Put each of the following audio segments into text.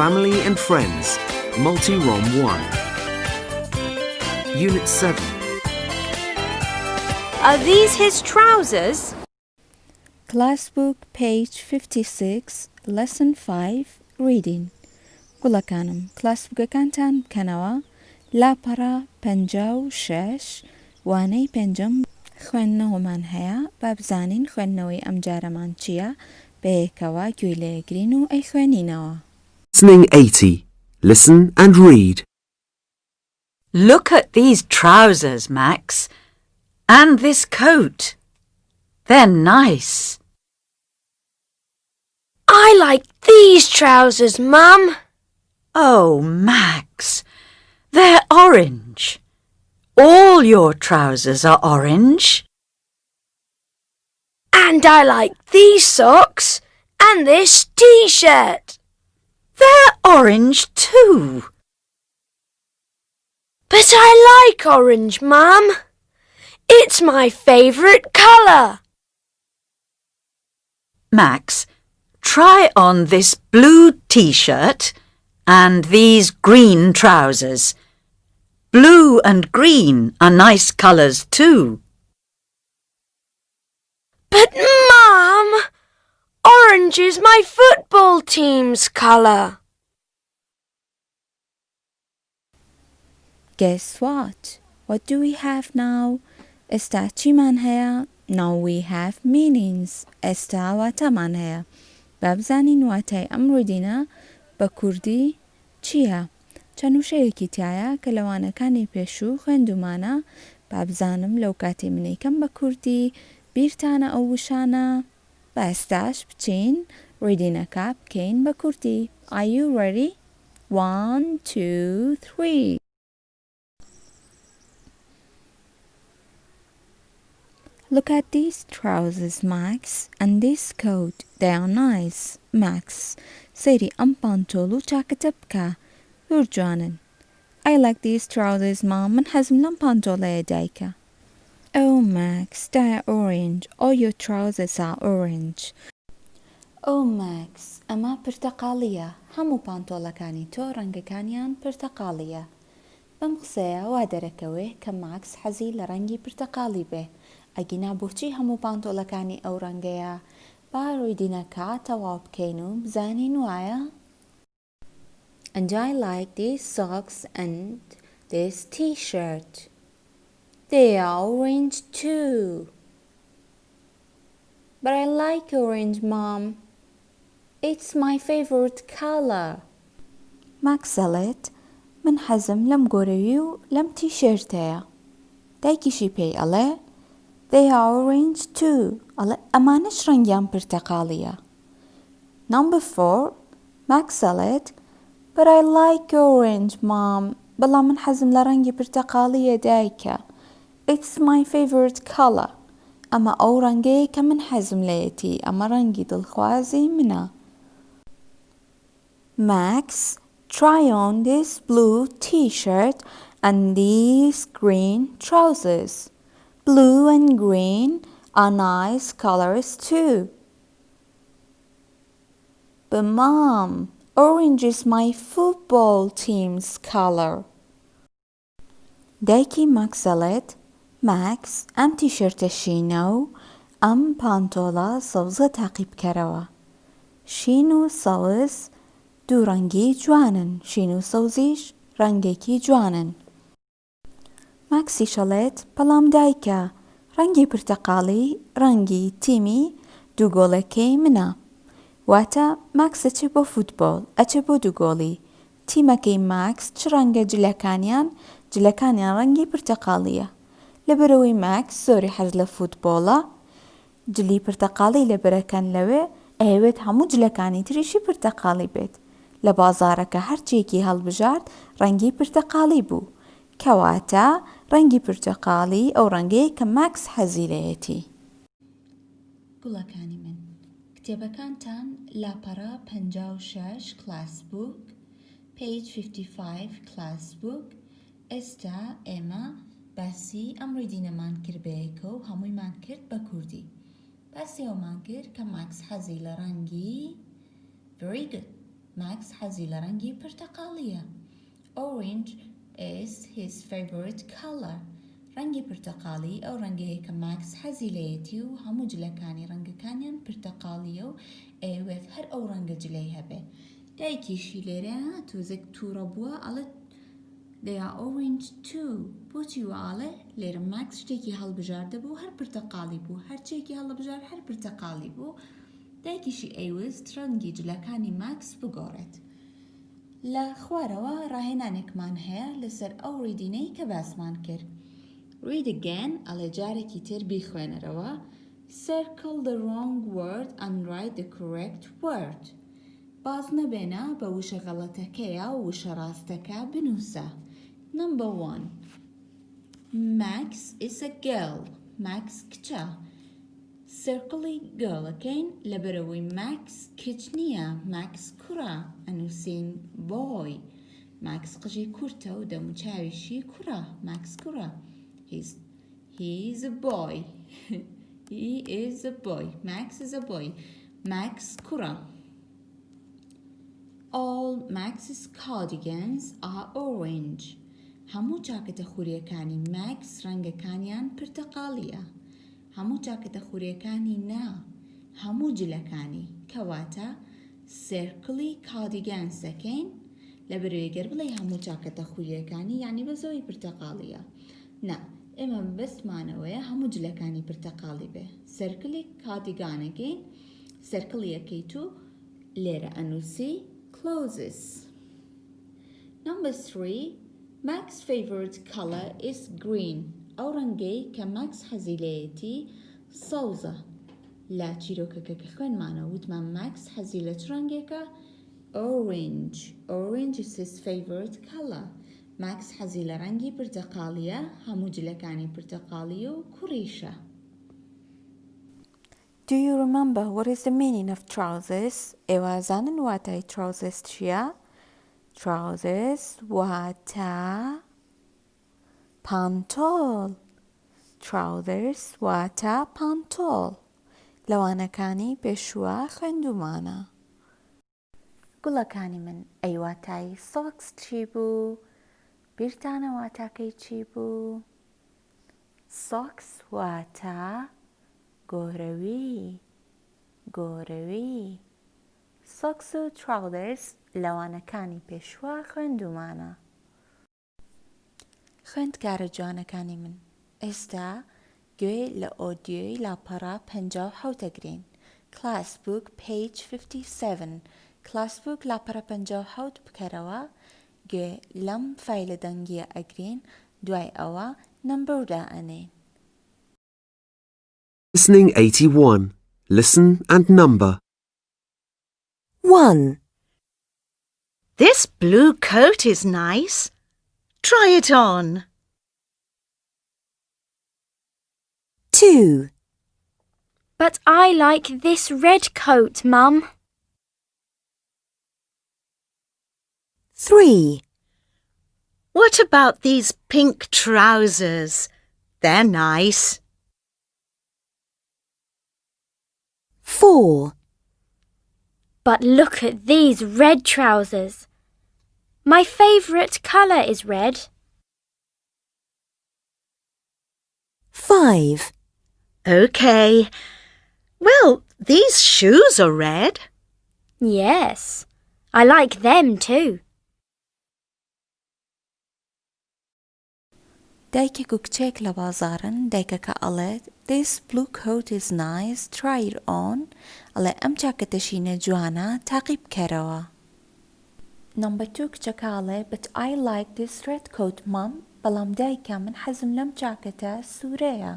Family and Friends, Multi-ROM 1. Unit 7. Are these his trousers? Classbook, page 56, lesson 5, reading. Gulakanim, classbook kantan kanawa, la para penjaw shesh, wani penjam خوێندنەوە من هەیە با بزانین خوێندنەوەی ئەم جارەمان چییە بەیەکەوە گوێ لێگرین و ئەی خوێنینەوە. Listening 80. Listen and read. Look at these trousers, Max. And this coat. They're nice. I like these trousers, Mum. Oh, Max, they're orange. All your trousers are orange. And I like these socks and this t-shirt. They're orange too. But I like orange, Mum. It's my favourite colour. Max, try on this blue t-shirt and these green trousers. Blue and green are nice colours too. But, Mum, orange is my football team's colour. Guess what? What do we have now? Esta chiman haya. Now we have meanings. Esta wataman haya. Babzanin watay amrudina bakurdi chia. چەند وشەیەکی تایە کە لەوانەکانی پێشوو خوێندومانە بابزانم لەو کاتێ منەیەکەم بە کوردی بیرتانە ئەو وشانە با ئێستاش بچین ڕیدینەکە بکەین بە کوردی. Are you ready? 1, 2, 3. Look at these trousers, Max, and this coat. They are nice. Max, سەیری ئەم پانتۆڵ و چاکەتە بکە. جوانن. I like these trousers, Mom. من حەزم لەم پانتۆڵەیە دایکە. Oh, Max, they're orange. All your trousers are orange. Oh, Max, ئەمە پرتەقاڵیە. هەموو پانتۆڵەکانی تۆ ڕەنگەکانیان پرتەقاڵیە. بەم قسەیە وا دەرەکەوێ کە ماکس حەزی لە ڕەنگی پرتەقاڵی بێ. ئەگینا بۆچی هەموو پانتۆڵەکانی ئەو ڕەنگەیە؟ با ڕوویدینەکە تەواو بکەین و بزانین وایە؟ And I like these socks and this t-shirt. They are orange too. But I like orange, Mom. It's my favorite color. Max said, من حزم لم گۆرەوی لم t-shirtەیە. دایکیشی پێی ئەڵێ They are orange too. ئەڵێ ئەمانش ڕەنگیان پرتەقاڵیە. Number 4. Max said, But I like orange, Mom. بەڵام من حەزم لە ڕەنگی پرتەقاڵیە دایکە. It's my favorite color. ئەمە ئەو ڕەنگەیە کە من حەزم لەیەتی. ئەمە ڕەنگی دڵخوازی منە. Max, try on this blue t-shirt and these green trousers. Blue and green are nice colors too. But Mom, orange is my football team's color. دایکی ماکس دەڵێت ماکس ئەم تیشرتە شینە و ئەم پانتۆڵە سەوزە تاقی بکەرەوە. شین و سەوز دوو ڕەنگی جوانن. شین و سەوزیش ڕەنگێکی جوانن. ماکسی شەڵێت بەڵام دایکە ڕەنگی پرتەقاڵی ڕەنگی تیمی دوو گۆڵەکەی منە. واتە ماکس ئەچێ بۆ فوتبۆڵ ئەچێ بۆ دوو گۆڵی. تیمەکەی ماکس چ ڕەنگە جلەکانیان ڕەنگی پرتەقاڵیە. لەبەرەوەی ماکس زۆری حەز لە فوتبۆڵە جلی پرتەقاڵی لەبەرەکەن لەوێ ئەوێت هەموو جلەکانی تریشی پرتەقاڵی بێت. لە بازارەکە هەرچێکی هەڵبژارد ڕەنگی پرتەقاڵی بوو. کەواتە ڕەنگی پرتەقاڵی ئەو ڕەنگەیە کە ماکس حەزی لەیەتی. گوڵەکانی من کتێبەکانتان لاپەڕە 56 کلاسبوک page 55 کلاسبوک. ئێستا ئێمە باسی ئەم ڕیدینەمان کرد بەیەکە و هەموویمان کرد بە کوردی. باسی ئەومان کرد کە ماکس حەزی لە ڕەنگی very good ماكس حەزی لە ڕەنگی پرتەقاڵیە. Orange is his favorite color. ڕەنگی پرتەقاڵی ئەو ڕەنگەیە کە ماکس حەزی لەیەتی و هەموو جلەکانی ڕەنگەکانیان پرتەقاڵیە و ئەیوێت هەر ئەو ڕەنگە جلەی هەبێ. دایکیشی لێرە تۆزێک تووڕە بووە ئەڵێ they are orange too. بۆچی وەڵێ لێرە ماکس شتێکی هەڵبژاردە بوو هەر پرتەقاڵی بوو هەرچێکی هەڵبژار هەر پرتەقاڵی بوو. دایکیشی ئەیویست ڕەنگی جلەکانی ماکس بگۆڕێت. لە خوارەوە ڕاهێنانێکمان هەیە لەسەر ئەو ڕیدینەی کە باسمان کرد. Read again ئەڵێ جارێکی تر بیخوێنەرەوە. Circle the wrong word and write the correct word. باز نەبێنە بە وشە غەڵەتەکەیە و وشە ڕاستەکە بنووسە. Number 1. Max is a girl. Max کچە. Circle girlەکەین لەبەرەوەی Max کچ نییە. Max کوڕە. ئەنووسین boy. Max قژی کورتە و دەموچاویشی کوڕە. Max کوڕە. He is a boy. He is a boy. Max is a boy. Max کوڕە. All Max's cardigans are orange. هەموو چاکەتە خوریەکانی Max ڕەنگەکانیان پرتەقاڵیە. هەموو چاکەتە خوریەکانی نا. هەموو جلەکانی کەواتە سێرکڵی کاردیگانسەکەین لەبەرێگەر بڵێ هەموو چاکەتە خوریەکانی یعنی بە زۆری پرتەقاڵیە. نا ئێمە بەستمانەوەیە هەموو جلەکانی پرتەقاڵی بێ. سێرکڵی کاردیگانەکەین سێرکڵیەکەیت و لێرە ئەنووسی clothes. Number 3. Max's favorite color is green. ئەو ڕەنگەی کە ماکس حەزی لێیەتی سەوزە. لا چیرۆکەکە کە خوێنمانە وتمان ماکس حەزی لە چ ڕەنگێکە؟ Orange. Orange is his favorite color. ماکس حەزی لە ڕەنگی پرتەقاڵیە هەموو جلەکانی پرتەقاڵی و کوڕیشە. Do you remember what is the meaning of trousers? ئێوە زانن واتای trousers چییە؟ Trousers واتە پانتۆڵ. Trousers واتە پانتۆڵ. لەوانەکانی پێشوە خوێندومانە. گوڵەکانی من ئەی واتای socks چی بوو؟ بیرتانە واتاکەی چی بوو؟ socks واتە گۆرەوی. گۆرەوی. socks و trousers لەوانەکانی پێشوە خوێندومانە. خوێندکارە جوانەکانی من ئێستا گوێ لە ئۆدیۆی لاپەڕا 57 ئەگرین. Classbook page 57. Classbook لاپەڕە 57 بکەرەوە گوێ لەم فایلە دەنگیە ئەگرین دوای ئەوە نمبەردا ئەنێن. Listening 81. Listen and number. 1. This blue coat is nice. Try it on. 2. But I like this red coat, Mum. 3. What about these pink trousers? They're nice. 4. But look at these red trousers. My favourite colour is red. 5. OK. Well, these shoes are red. Yes, I like them too. دایکێک و کچێک لە بازارن دایکەکە ئەڵێت This blue coat is nice. Try it on. ئەڵێ ئەم چاکەتەشینە جوانە تاقی بکەرەوە. Number 2 کچەکە ئەڵێ But I like this red coat, Mum. بەڵام دایکە من حەزم لەم چاکەتە سوورەیە.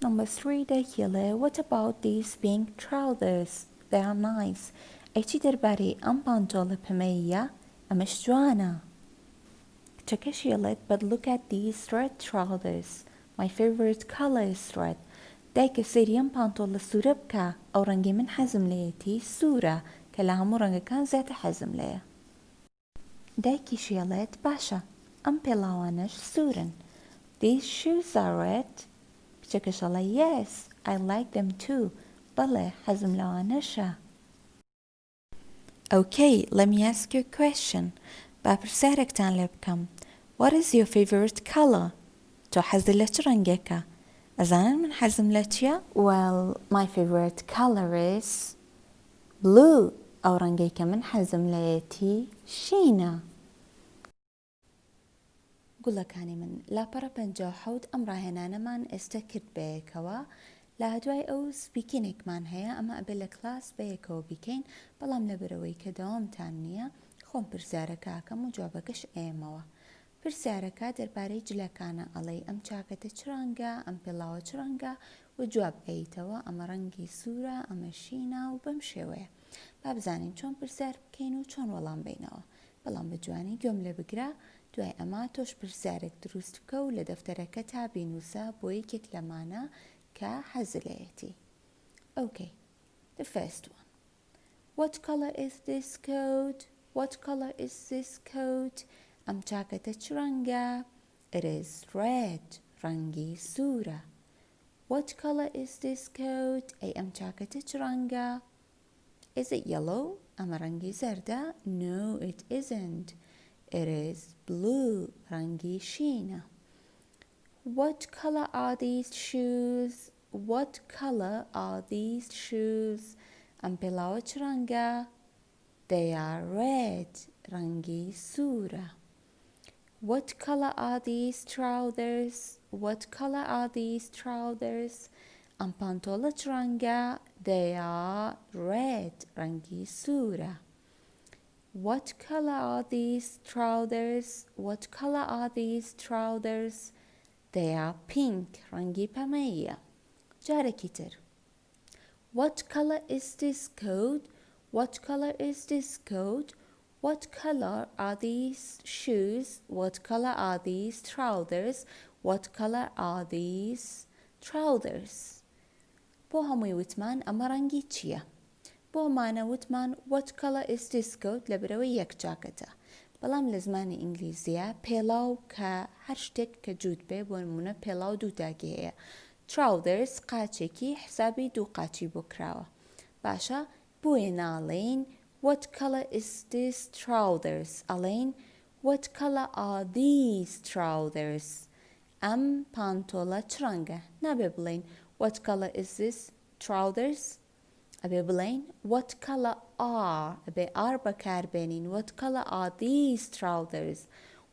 Number 3 دایکی ئەڵێ What about these pink trousers? They are nice. ئەیچی دەربارەی ئەم پانتۆڵە پەمەییە ئەمەش جوانە. کچەکەشی ئەڵێت But look at these red trousers. My favorite color is red. دایکە سەیری ئەم پانتۆڵە سوورە بکە ئەو ڕەنگی من حەزم لێیەتی سوورە کە لە هەموو ڕەنگەکان زیاتر حەزم لێیە. دایکیشی ئەڵێت باشە ئەم پێڵاوانەش سوورن. These shoes are red. کچەکەش ئەڵێ Yes, I like them too. بەڵێ حەزم لەوانەشە. Okay, let me ask you a question. با پرسیارێکتان لێ بکەم. What is your favorite color? تۆ حەزت لە چ ڕەنگێکە؟ ئەزانن من حەزم لە چییە؟ Well, my favorite color is blue. ئەو ڕەنگەی کە من حەزم لەیەتی شینە. گوڵەکانی من لاپەڕە 57 ئەم ڕاهێنانەمان ئێستا کرد بەیەکەوە. لە دوای ئەو سپیکینێکمان هەیە ئەمە ئەبێ لە کلاس بەیەکەوە بیکەین بەڵام لەبەرەوەی کە دەوامتان نییە خۆم پرسیارەکە ئەکەم و جوابەکەش ئێمەوە. پرسیارەکە دەربارەی جلەکانە ئەڵێ ئەم چاکەتە چ ڕەنگە، ئەم پێڵاوە چ ڕەنگە و جواب ئەیتەوە ئەمە ڕەنگی سوورە، ئەمە شینە و بەم شێوەیە. با بزانین چۆن پرسیار بکەین و چۆن وەڵام بینەوە. بەڵام بە جوانی گوێم لێ بگرە، دوای ئەمە تۆش پرسیارێک دروست بکە و لە دەفتەرەکە تا بینووسە بۆ یەکێک لەمانە کە حەزلەیەتی. Okay, the first one. What color is this coat? What color is this coat? ئەم چاکەتە چ ڕەنگە؟ It is red. ڕەنگی سوورە. What color is this coat? ئەی ئەم چاکەتە چ ڕەنگە؟ Is it yellow? ئەمە ڕەنگی زەردە؟ No, it isn't. It is blue. ڕەنگی شینە. What color are these shoes? What color are these shoes? ئەم پێڵاوە چ ڕەنگە؟ They are red. ڕەنگی سوورە. What color are these trousers? What color are these trousers? ئەم پانتۆڵە چ ڕەنگە؟ They are red. ڕەنگی سوورە. What color are these trousers? What color are these trousers? They are pink. ڕەنگی پەمەیە. جارێکی تر. What color is this coat? What color is this coat? What color are these shoes? What color are these trousers? What color are these trousers? بۆ هەمووی وتمان ئەمە ڕەنگی چییە؟ بۆ مانە وتمان What color is this coat لەبەرەوەی یەک چاکەتە. بەڵام لە زمانی ئینگلیزیە پێڵاو کە هەر شتێک کە جووت بێ بۆ نمونە پێڵاو دوو تاکی هەیە. Trousers قاچێکی حسابی دوو قاچی بۆ کراوە. باشە بۆیە ناڵێین What color is this trousers? ئەڵێین What color are these trousers? ئەم پانتۆڵە چ ڕەنگە؟ نابێ بڵێین What color is this trousers? ئەبێ بڵێین What color are؟ ئەبێ R بەکاربێنین What color are these trousers?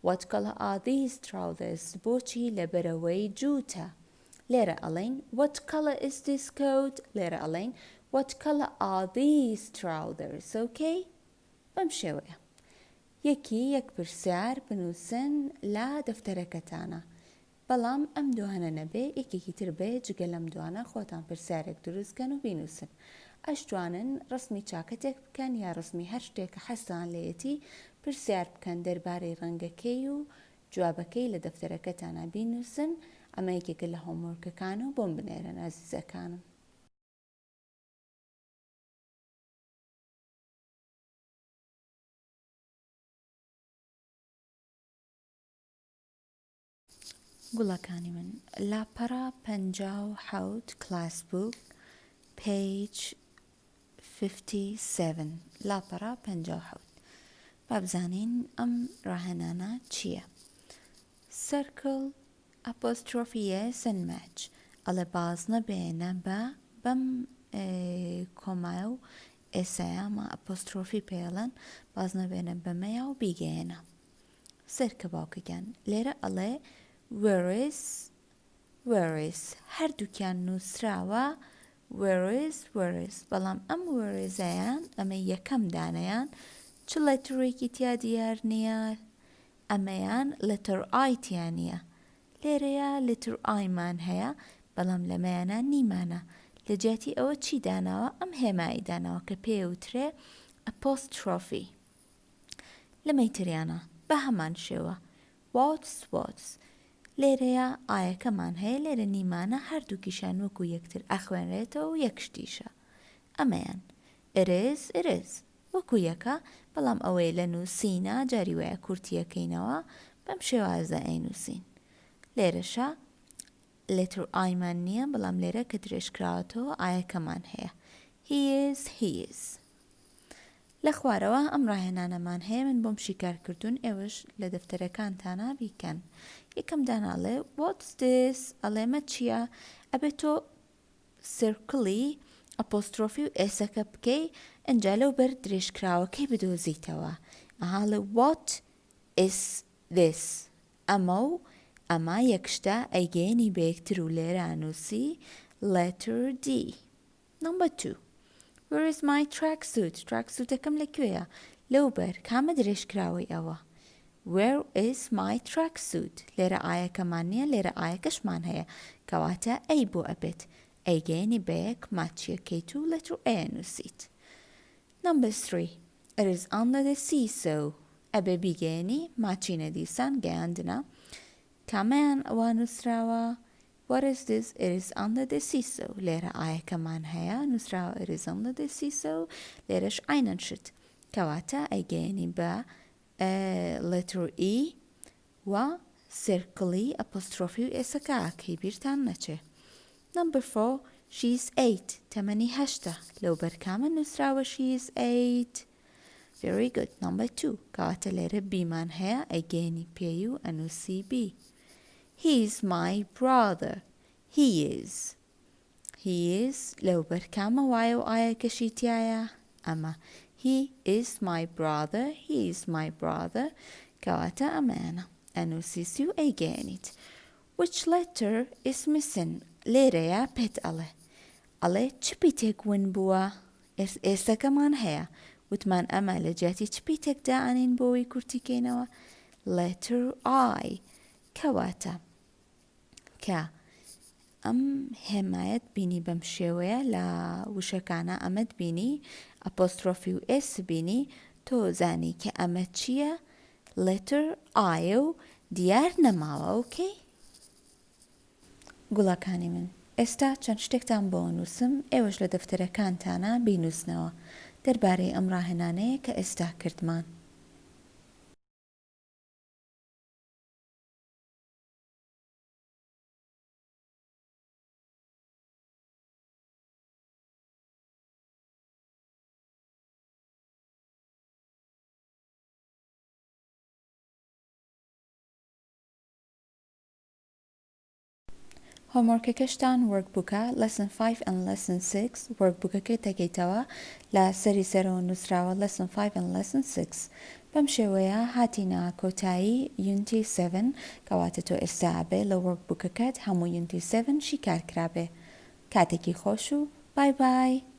What color are these trousers? بۆچی لەبەرەوەی جووتە. لێرە ئەڵێین What color is this coat? لێرە ئەڵێین What color are these trousers? Okay? بەم شێوەیە. یەک پرسیار بنووسن لە دەفتەرەکەتانە. بەڵام ئەم دوانە نەبێ یەکێکی تر بێ جگە لەم دوانە خۆتان پرسیارێک دروستکەن و بینووسن. ئەشتوانن ڕسمی چاکەتێک بکەن یا ڕسمی هەر شتێکە حەستان لێتی پرسیار بکەن دەربارەی ڕەنگەکەی و جوابەکەی لە دەفتەرەکەتانە بینووسن. ئەمە یەکێکە لە هۆمۆرکەکان و بۆم بنێرن ئازیزەکانم. گوڵەکانی من لاپەڕە 57 کلاس بوک page 57 لاپەڕە 57 با بزانین ئەم ڕاهێنانە چییە؟ circle apostrophe yes and match ئەڵێ باز نەبێنە بەم کۆمایە و ئێسایامە ئەپۆسترۆفی پێڵەن باز نەبێنە بەمەیە و بیگەێنە. سەرکە باوکەکان لێرە ئەڵێ where is هەردووکیان نووسراوە where is بەڵام ئەم وێرزایان ئەمە یەکەم دانەیان چ لەترێکی تیا دیار نییە ئەمەیان لەتر ئایتیان نییە. لێرەیە لتر ئایمان هەیە بەڵام لەمەیانە نیمانە. لە جیاتی ئەوە چی داناوە؟ ئەم هێمایی داناوە کە پێوترێ ئەپۆسترۆفی. لەمەی تریانە بە هەمان شێوە واتس لێرەیە ئایەکەمان هەیە لێرە نیمانە هەردووکیشان وەکو یەکتر ئەخوێنرێتەوە و یەکشتیشە. ئەمەیان it is وەکو یەکە بەڵام ئەوەی لە نووسینە جاری وایە کورتیەکەینەوە بەم شێوازە ئەینووسین. لێرەشە لێتر ئایمان نییە بەڵام لێرە کە درێژکراوەتەوە ئایەکەمان هەیە he is. لە خوارەوە ئەم ڕاهێنانەمان هەیە من بۆم شیکارکردوون ئێوەش لە دەفتەرەکانتانە بیکەن. یەکەم داناڵێ what's this ئەڵێمە چییە؟ ئەبێت تۆ سرکڵی ئەپۆسترۆفی و ئێسەکە بکەی ئەنجا لەو بەر درێژکراوەکەی بدۆزیتەوە. ئەهاڵێ what is this ئەمە یەکشتە ئەیگەێنی بە یەکتر و لێرە ئەنووسی letter D. Number 2. Where is my tracksuit? tracksuitەکەم لەکوێیە؟ لەو بەر کامە درێژکراوەی ئەوە. Where is my tracksuit? لێرە ئایەکەمان نییە لێرە ئایەکەشمان هەیە کەواتە ئەی بۆ ئەبێت ئەیگەێنی بە یەک ماچیەکەیت و letter A ئەنووسیت. Number 3. It is under the seesaw. ئەبێ بیگەێنی ماچینە دیسان گەیاندنە کامەیان ئەوە نووسراوە What is this? It is under the seesaw. لێرە ئایەکەمان هەیە نووسراوە It is under the seesaw لێرەش عینەن شت کەواتە ئەیگەێنی بە letter E و سرکڵی ئەپۆسترۆفی و ئێسەکەکەی بیرتان نەچێ. Number 4. She's 8. تەمەنی 8 لەو بەرکامە نووسراوە She's 8. Very good. Number 2. کەواتە لێرە بیمان هەیە ئەیگەێنی پێی و ئەنووسی B. He is my brother. He is لەو بەرکامە وایە و ئایەکەشی تایە ئەمە He is my brother. He is my brother. کەواتە ئەمەیانە ئەنووسیسی و ئەیگەێنیت. Which letter is missing? لێرەیە پێت ئەڵێ چپی تێکون بووە ئێستەکەمان هەیە وتمان ئەمە لە جیاتی چپی تێکدا ئەنین بۆەوەی کورتیکەینەوە letter I. کەواتە کە ئەم هێمایەت بینی بەم شێوەیە لە وشەکانە ئەمەد بینی ئەپۆسترۆفی و ئێس بینی تۆ زانی کە ئەمە چییە letter I و دیار نەماوە ئۆکەی؟ گوڵەکانی من ئێستا چەند شتێکتان بۆ نووسم ئێوەش لە دەفتەرەکانتانە بینووسنەوە دەربارەی ئەم ڕاهێنانەیە کە ئێستا کردمان. هۆمۆرکەکەشتان وەرکبووکە lesson 5 and lesson 6 وەرکبووکەکەی تەکەیتەوە لە سەری سەرەوە نووسراوە lesson 5 and lesson 6 بەم شێوەیە هاتینە کۆتایی unity 7 کەواتە تۆ ئێستا بێ لە وەرکبووکەکەت هەموو unity 7 شیکار کرابێ. کاتێکی خۆش و بای بای.